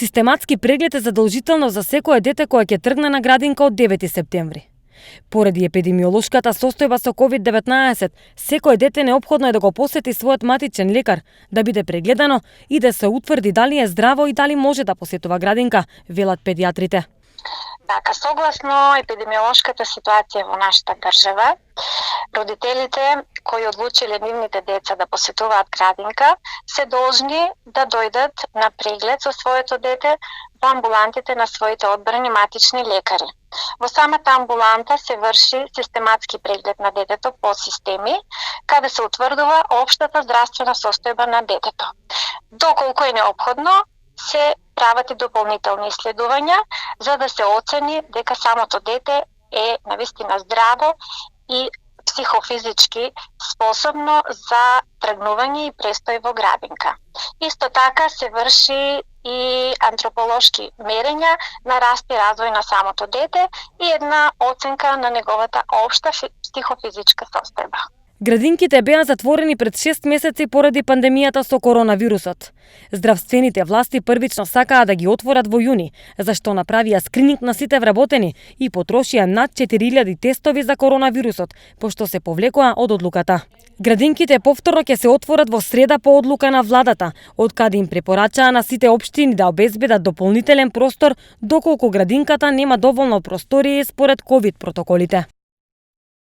Систематски преглед е задолжително за секое дете кое ќе тргне на градинка од 9 септември. Поради епидемиолошката состојба со COVID-19, секое дете неопходно е да го посети својот матичен лекар, да биде прегледано и да се утврди дали е здраво и дали може да посетува градинка, велат педиатрите. Така, согласно епидемиолошката ситуација во нашата држава, родителите кои одлучиле нивните деца да посетуваат градинка се должни да дојдат на преглед со своето дете во амбулантите на своите одбрани матични лекари. Во самата амбуланта се врши систематски преглед на детето по системи, каде се утврдува општата здравствена состојба на детето. Доколку е неопходно, се прават и дополнителни исследувања за да се оцени дека самото дете е навистина здраво и психофизички способно за тргнување и престој во градинка. Исто така се врши и антрополошки мерења на раст и развој на самото дете и една оценка на неговата општа психофизичка состојба. Градинките беа затворени пред 6 месеци поради пандемијата со коронавирусот. Здравствените власти првично сакаа да ги отворат во јуни, зашто направија скрининг на сите вработени и потрошија над 4000 тестови за коронавирусот, пошто се повлекоа од одлуката. Градинките повторно ќе се отворат во среда по одлука на владата, од каде им препорачаа на сите општини да обезбедат дополнителен простор доколку градинката нема доволно простории според ковид протоколите.